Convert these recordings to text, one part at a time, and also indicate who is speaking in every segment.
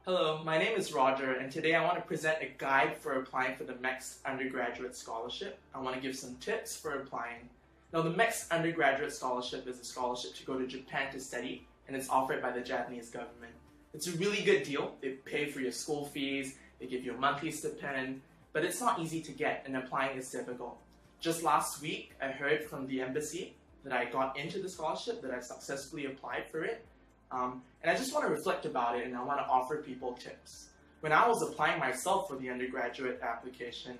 Speaker 1: Hello, my name is Roger, and today I want to present a guide for applying for the MEXT undergraduate scholarship. I want to give some tips for applying. Now, the MEXT undergraduate scholarship is a scholarship to go to Japan to study, and it's offered by the Japanese government. It's a really good deal. They pay for your school fees, they give you a monthly stipend, but it's not easy to get, and applying is difficult. Just last week, I heard from the embassy that I got into the scholarship, that I successfully applied for it. And I just want to reflect about it, and I want to offer people tips. When I was applying myself for the undergraduate application,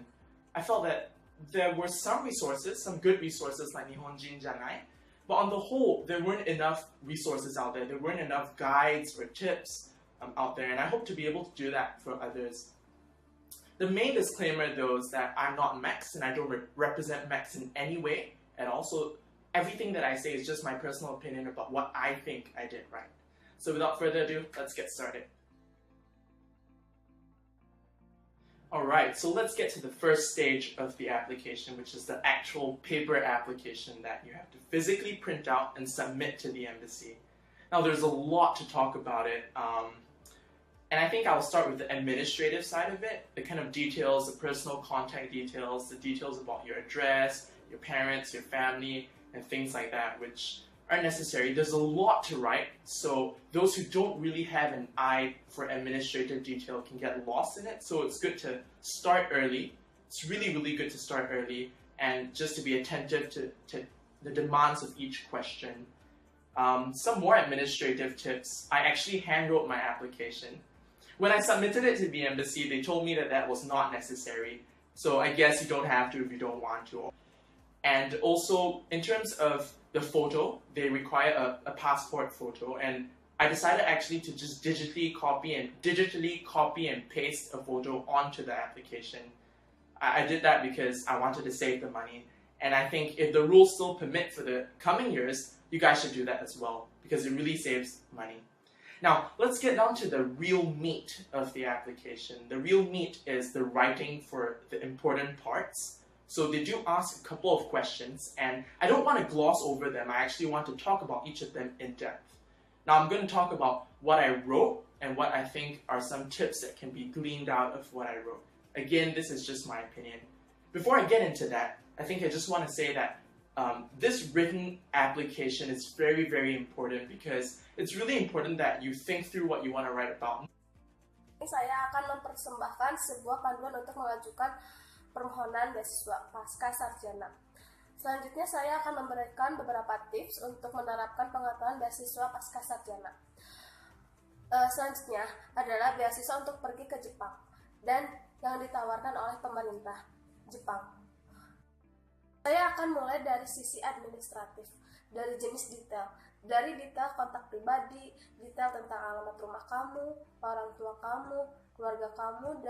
Speaker 1: I felt that there were some resources, some good resources like Nihonjin Janai, but on the whole, there weren't enough resources out there. There weren't enough guides or tips out there, and I hope to be able to do that for others. The main disclaimer, though, is that I'm not MEXT, and I don't represent MEXT in any way at all. So everything that I say is just my personal opinion about what I think I did right. So without further ado, let's get started. Alright, so let's get to the first stage of the application, which is the actual paper application that you have to physically print out and submit to the embassy. Now there's a lot to talk about it, and I think I'll start with the administrative side of it, the kind of details, the personal contact details, the details about your address, your parents, your family, and things like that, which are necessary. There's a lot to write, so those who don't really have an eye for administrative detail can get lost in it, so it's good to start early. It's really, really good to start early and just to be attentive to the demands of each question. Some more administrative tips. I actually handwrote my application. When I submitted it to the embassy, they told me that that was not necessary, so I guess you don't have to if you don't want to. And also, in terms of the photo, they require a passport photo, and I decided actually to just digitally copy and paste a photo onto the application. I did that because I wanted to save the money, and I think if the rules still permit for the coming years, you guys should do that as well, because it really saves money. Now, let's get down to the real meat of the application. The real meat is the writing for the important parts. So they do ask a couple of questions, and I don't want to gloss over them. I actually want to talk about each of them in depth. Now I'm going to talk about what I wrote and what I think are some tips that can be gleaned out of what I wrote. Again, this is just my opinion. Before I get into that, I think I just want to say that this written application is very, very important, because it's really important that you think through what you want to write about.
Speaker 2: Saya akan mempersembahkan sebuah panduan untuk mengajukan permohonan beasiswa pasca sarjana. Selanjutnya saya akan memberikan beberapa tips untuk menerapkan pengetahuan beasiswa pasca sarjana. Selanjutnya adalah beasiswa untuk pergi ke Jepang dan yang ditawarkan oleh pemerintah Jepang. Saya akan mulai dari sisi administratif, dari jenis detail, dari detail kontak pribadi, detail tentang alamat rumah kamu, orang tua kamu, keluarga kamu,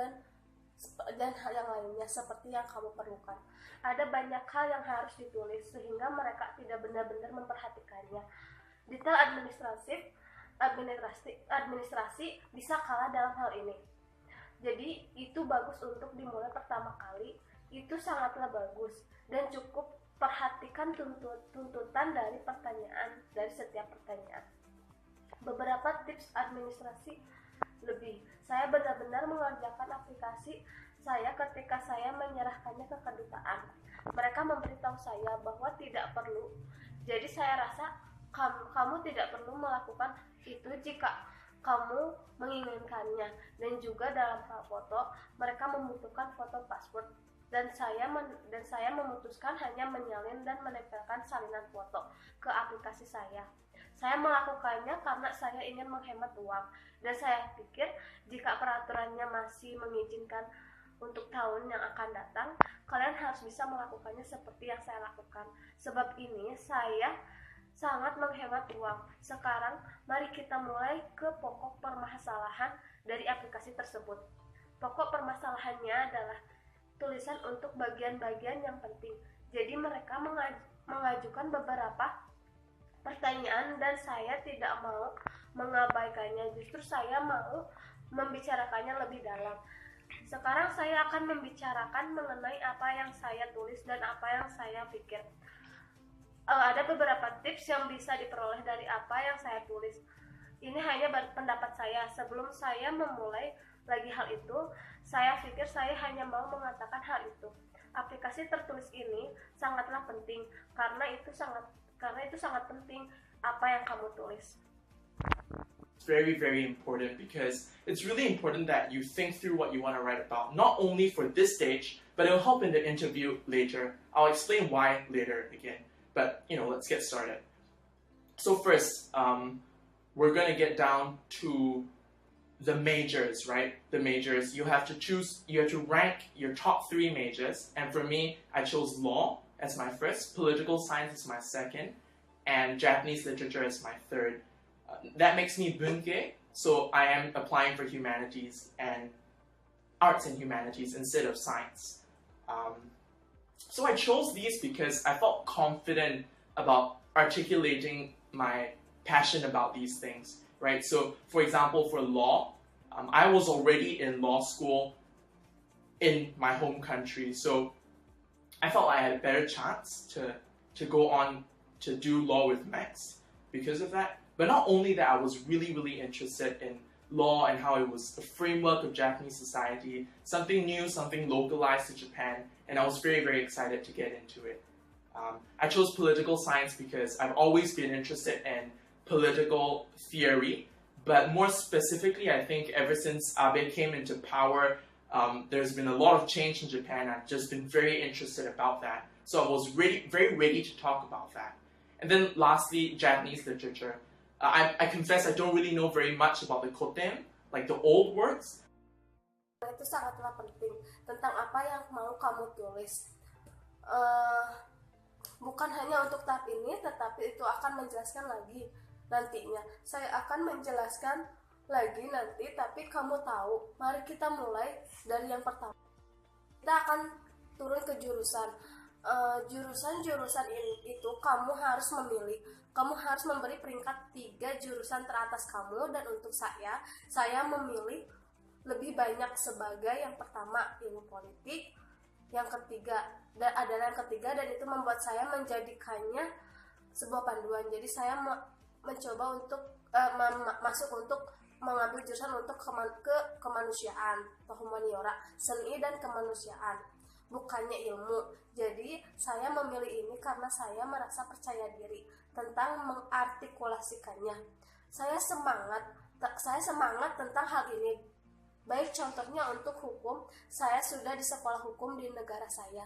Speaker 2: dan hal yang lainnya seperti yang kamu perlukan. Ada banyak hal yang harus ditulis sehingga mereka tidak benar-benar memperhatikannya. Detail administrasi bisa kalah dalam hal ini. Jadi itu bagus untuk dimulai pertama kali, itu sangatlah bagus, dan cukup perhatikan tuntutan dari setiap pertanyaan. Beberapa tips administrasi lebih. Saya benar-benar mengerjakan aplikasi saya ketika saya menyerahkannya ke kedutaan. Mereka memberitahu saya bahwa tidak perlu. Jadi saya rasa kamu tidak perlu melakukan itu jika kamu menginginkannya. Dan juga dalam hal foto, mereka membutuhkan foto paspor. Dan saya memutuskan hanya menyalin dan menempelkan salinan foto ke aplikasi saya. Saya melakukannya karena saya ingin menghemat uang, dan saya pikir jika peraturannya masih mengizinkan untuk tahun yang akan datang, kalian harus bisa melakukannya seperti yang saya lakukan. Sebab ini saya sangat menghemat uang. Sekarang mari kita mulai ke pokok permasalahan dari aplikasi tersebut. Pokok permasalahannya adalah tulisan untuk bagian-bagian yang penting. Jadi mereka mengajukan beberapa pertanyaan, dan saya tidak mau mengabaikannya, justru saya mau membicarakannya lebih dalam. Sekarang saya akan membicarakan mengenai apa yang saya tulis dan apa yang saya pikir. Ada beberapa tips yang bisa diperoleh dari apa yang saya tulis. Ini hanya pendapat saya. Sebelum saya memulai lagi hal itu, saya pikir saya hanya mau mengatakan hal itu. Aplikasi tertulis ini sangatlah penting karena itu sangat penting apa yang kamu tulis.
Speaker 1: Very, very important because it's really important that you think through what you want to write about, not only for this stage, but it'll help in the interview later. I'll explain why later again, but let's get started. So first, we're going to get down to the majors, right? The majors, you have to rank your top 3 majors, and for me, I chose law as my first, political science as my second, and Japanese literature as my third. That makes me bunke, so I am applying for humanities and arts and humanities instead of science. So I chose these because I felt confident about articulating my passion about these things, right? So, for example, for law, I was already in law school in my home country, so I felt I had a better chance to go on to do law with MEXT because of that. But not only that, I was really, really interested in law and how it was a framework of Japanese society, something new, something localized to Japan, and I was very, very excited to get into it. I chose political science because I've always been interested in political theory, but more specifically, I think ever since Abe came into power, there's been a lot of change in Japan. I've just been very interested about that. So I was very ready to talk about that. And then lastly, Japanese literature. I confess I don't really know very much about the koten, like the old words.
Speaker 2: Itu sangatlah penting tentang apa yang mau kamu tulis. Bukan hanya untuk tahap ini, tetapi itu akan menjelaskan lagi nantinya. Saya akan menjelaskan lagi nanti, tapi kamu tahu, mari kita mulai dari yang pertama. Kita akan turun ke jurusan. Jurusan-jurusan itu kamu harus memilih. Kamu harus memberi peringkat 3 jurusan teratas kamu, dan untuk saya memilih lebih banyak sebagai yang pertama ilmu politik, yang ketiga dan itu membuat saya menjadikannya sebuah panduan. Jadi saya mencoba untuk masuk untuk mengambil jurusan untuk kemanusiaan atau humaniora, seni dan kemanusiaan, bukannya ilmu. Jadi saya memilih ini karena saya merasa percaya diri tentang mengartikulasikannya. Saya semangat tentang hal ini. Baik contohnya untuk hukum, saya sudah di sekolah hukum di negara saya.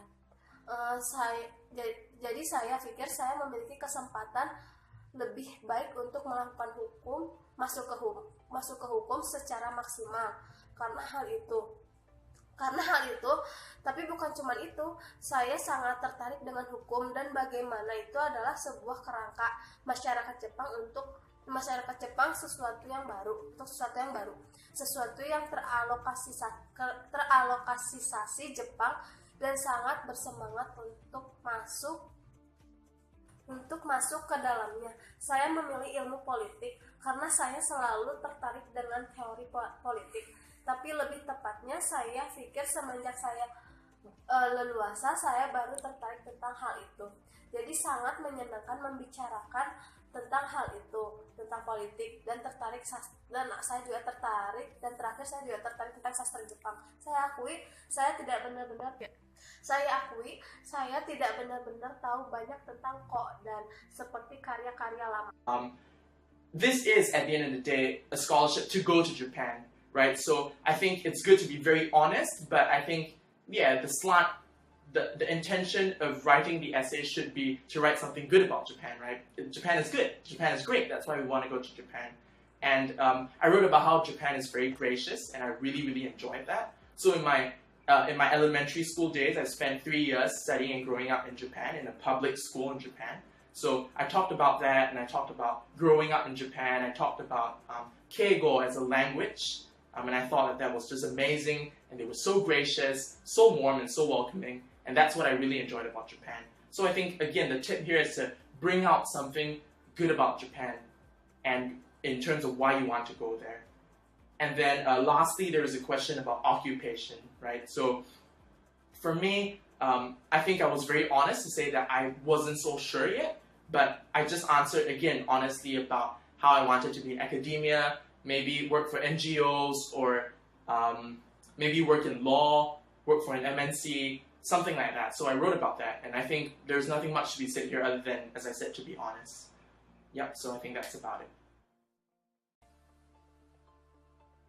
Speaker 2: Jadi saya pikir saya memiliki kesempatan lebih baik untuk melakukan hukum, masuk ke hukum secara maksimal karena hal itu. Tapi bukan cuma itu, saya sangat tertarik dengan hukum dan bagaimana itu adalah sebuah kerangka masyarakat Jepang sesuatu yang baru, sesuatu yang teralokasisasi Jepang, dan sangat bersemangat untuk masuk ke dalamnya. Saya memilih ilmu politik karena saya selalu tertarik dengan teori politik. Tapi lebih tepatnya saya pikir semenjak saya leluasa, saya baru tertarik tentang hal itu. Jadi sangat menyenangkan membicarakan tentang hal itu, tentang politik, dan saya juga tertarik, dan terakhir saya juga tertarik tentang sastra Jepang. Saya akui saya tidak benar-benar tahu banyak tentang kodan seperti karya-karya lama.
Speaker 1: This is, at the end of the day, a scholarship to go to Japan, right? So I think it's good to be very honest, but I think, the intention of writing the essay should be to write something good about Japan, right? Japan is good. Japan is great. That's why we want to go to Japan. And I wrote about how Japan is very gracious, and I really, really enjoyed that. So in my elementary school days, I spent 3 years studying and growing up in Japan, in a public school in Japan. So I talked about that, and I talked about growing up in Japan. I talked about Keigo as a language, and I thought that was just amazing, and they were so gracious, so warm, and so welcoming. And that's what I really enjoyed about Japan. So I think, again, the tip here is to bring out something good about Japan, and in terms of why you want to go there. And then lastly, there is a question about occupation, right? So for me, I think I was very honest to say that I wasn't so sure yet, but I just answered, again, honestly about how I wanted to be in academia, maybe work for NGOs, or maybe work in law, work for an MNC, something like that. So I wrote about that, and I think there's nothing much to be said here other than, as I said, to be honest. Yep, so I think that's about it.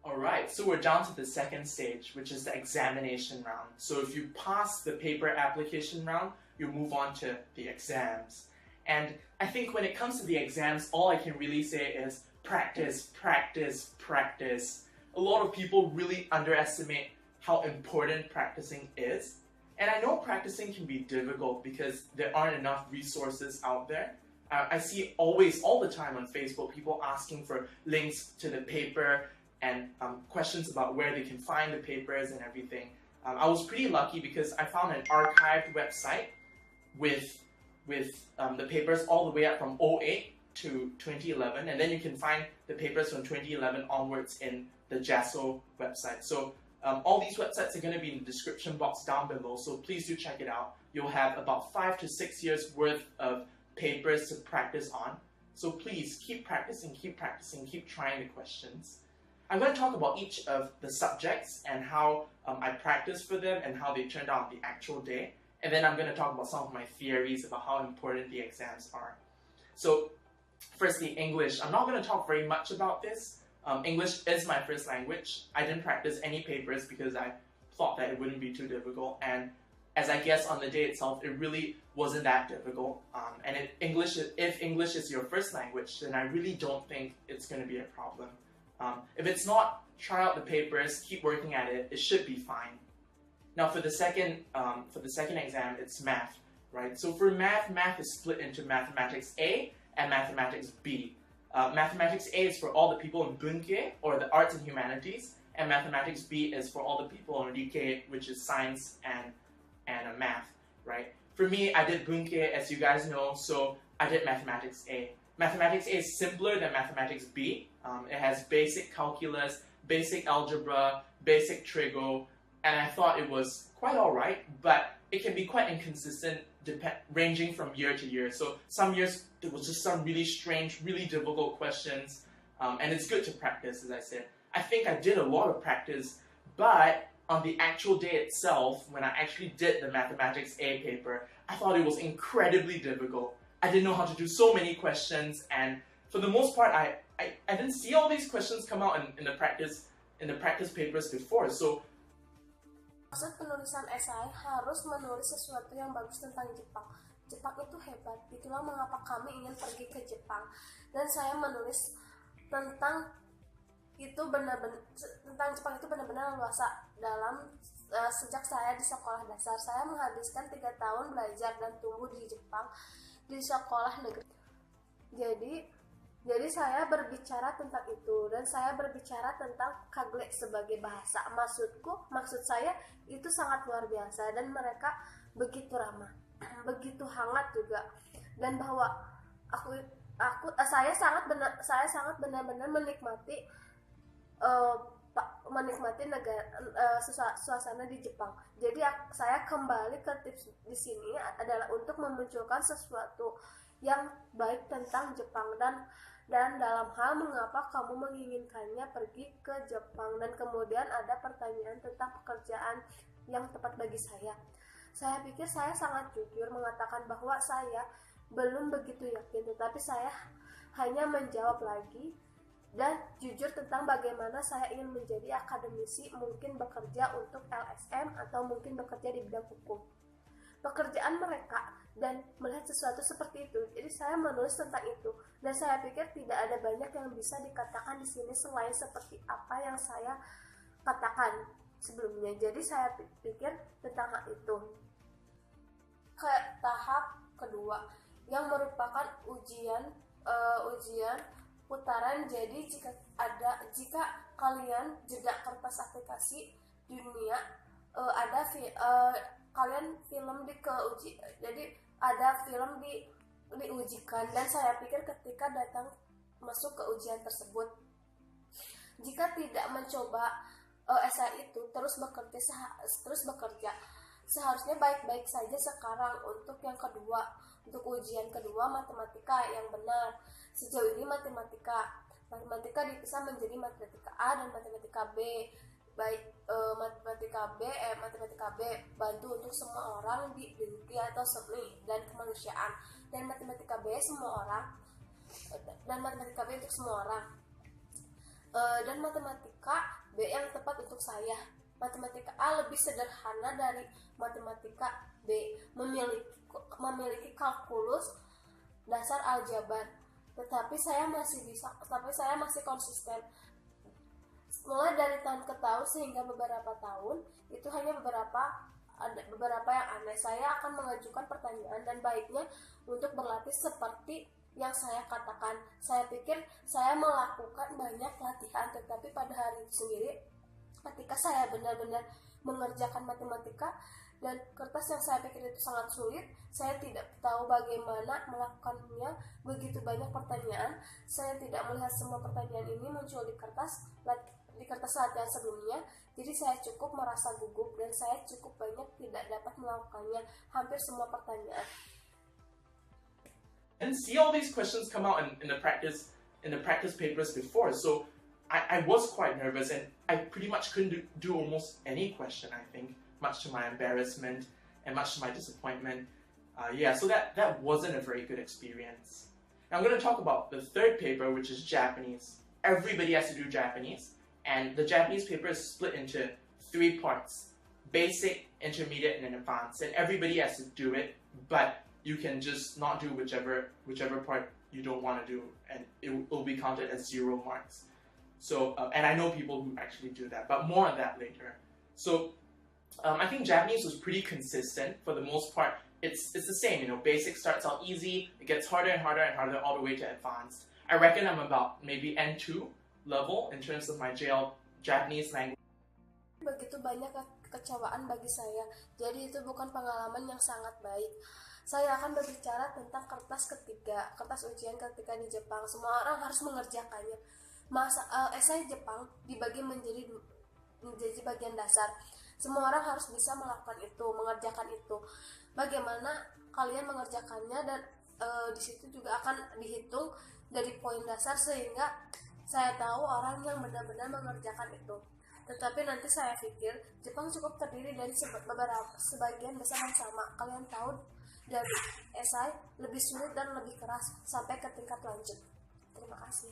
Speaker 1: Alright, so we're down to the second stage, which is the examination round. So if you pass the paper application round, you move on to the exams. And I think when it comes to the exams, all I can really say is practice, practice, practice. A lot of people really underestimate how important practicing is. And I know practicing can be difficult because there aren't enough resources out there. I see all the time on Facebook, people asking for links to the paper and questions about where they can find the papers and everything. I was pretty lucky because I found an archived website with the papers all the way up from 2008 to 2011, and then you can find the papers from 2011 onwards in the JASO website. So all these websites are going to be in the description box down below, so please do check it out. You'll have about 5 to 6 years worth of papers to practice on. So please keep practicing, keep trying the questions. I'm going to talk about each of the subjects and how I practiced for them and how they turned out on the actual day. And then I'm going to talk about some of my theories about how important the exams are. So firstly, English. I'm not going to talk very much about this. English is my first language. I didn't practice any papers because I thought that it wouldn't be too difficult. And as I guess on the day itself, it really wasn't that difficult. And if English is your first language, then I really don't think it's going to be a problem. If it's not, try out the papers, keep working at it. It should be fine. Now for the second exam, it's math, right? So for math is split into Mathematics A and Mathematics B. Mathematics A is for all the people in Bunke, or the arts and humanities, and Mathematics B is for all the people in Rike, which is science and math, right? For me, I did Bunke, as you guys know, so I did Mathematics A. Mathematics A is simpler than Mathematics B. It has basic calculus, basic algebra, basic trigo, and I thought it was quite alright, but it can be quite inconsistent, ranging from year to year. So some years there was just some really strange, really difficult questions, and it's good to practice, as I said. I think I did a lot of practice, but on the actual day itself, when I actually did the Mathematics A paper, I thought it was incredibly difficult. I didn't know how to do so many questions, and for the most part, I didn't see all these questions come out in the practice papers before. So
Speaker 2: maksud penulisan esai harus menulis sesuatu yang bagus tentang Jepang. Jepang itu hebat, itulah mengapa kami ingin pergi ke Jepang. Dan saya menulis tentang Jepang itu benar-benar luasa. Dalam sejak saya di sekolah dasar, saya menghabiskan 3 tahun belajar dan tumbuh di Jepang di sekolah negeri. Jadi saya berbicara tentang itu, dan saya berbicara tentang kagle sebagai bahasa. Maksud saya itu sangat luar biasa, dan mereka begitu ramah, begitu hangat juga, dan bahwa saya sangat benar-benar menikmati suasana di Jepang. Jadi saya kembali ke tips di sini adalah untuk memunculkan sesuatu yang baik tentang Jepang dan dalam hal mengapa kamu menginginkannya pergi ke Jepang, dan kemudian ada pertanyaan tentang pekerjaan yang tepat bagi saya. Saya pikir saya sangat jujur mengatakan bahwa saya belum begitu yakin, tetapi saya hanya menjawab lagi dan jujur tentang bagaimana saya ingin menjadi akademisi, mungkin bekerja untuk LSM atau mungkin bekerja di bidang hukum. Pekerjaan mereka dan melihat sesuatu seperti itu. Jadi saya menulis tentang itu, dan saya pikir tidak ada banyak yang bisa dikatakan di sini selain seperti apa yang saya katakan sebelumnya. Jadi saya pikir tentang hal itu. Ke tahap kedua yang merupakan ujian putaran. Jadi jika kalian jeda kertas aplikasi dunia, kalian film jadi ada film diujikan, dan saya pikir ketika datang masuk ke ujian tersebut, jika tidak mencoba esai itu terus bekerja, seharusnya baik-baik saja sekarang. Untuk yang kedua, Untuk ujian kedua matematika yang benar. Sejauh ini matematika dipisah menjadi matematika A dan matematika B. Baik matematika B bantu untuk semua orang di biologi atau seni dan kemanusiaan, dan matematika B untuk semua orang. Dan matematika B yang tepat untuk saya. Matematika A lebih sederhana dari matematika B, memiliki kalkulus dasar aljabar, tetapi saya masih konsisten. Mulai dari tahun ke tahun sehingga beberapa tahun, itu hanya beberapa yang aneh. Saya akan mengajukan pertanyaan dan baiknya untuk berlatih seperti yang saya katakan. Saya pikir saya melakukan banyak latihan, tetapi pada hari itu sendiri, ketika saya benar-benar mengerjakan matematika dan kertas yang saya pikir itu sangat sulit, saya tidak tahu bagaimana melakukannya. Begitu banyak pertanyaan, saya tidak melihat semua pertanyaan ini muncul di kertas latihan sebelumnya, jadi saya cukup merasa gugup dan saya cukup banyak tidak dapat melakukannya hampir semua pertanyaan.
Speaker 1: And see, all these questions come out in the practice papers before, so I was quite nervous and I pretty much couldn't do almost any question, I think, much to my embarrassment and much to my disappointment. So that wasn't a very good experience. Now I'm going to talk about the third paper, which is Japanese. Everybody has to do Japanese, and the Japanese paper is split into 3 parts: basic, intermediate, and advanced. And everybody has to do it, but you can just not do whichever part you don't want to do, and it will be counted as 0 marks. So, and I know people who actually do that, but more on that later. So, I think Japanese was pretty consistent for the most part. It's the same, basic starts out easy, it gets harder and harder and harder all the way to advanced. I reckon I'm about maybe N2 level in terms of my Japanese language.
Speaker 2: Begitu banyak kekecewaan bagi saya, jadi itu bukan pengalaman yang sangat baik. Saya akan berbicara tentang kertas ujian ketika di Jepang. Semua orang harus mengerjakannya. Esai Jepang dibagi menjadi bagian dasar. Semua orang harus bisa mengerjakan itu. Bagaimana kalian mengerjakannya, dan di situ juga akan dihitung dari poin dasar sehingga saya tahu orang yang benar-benar mengerjakan itu. Tetapi nanti saya pikir Jepang cukup terdiri dari sebagian besar yang sama. Kalian tahu, dari esai lebih sulit dan lebih keras sampai ke tingkat lanjut. Terima kasih.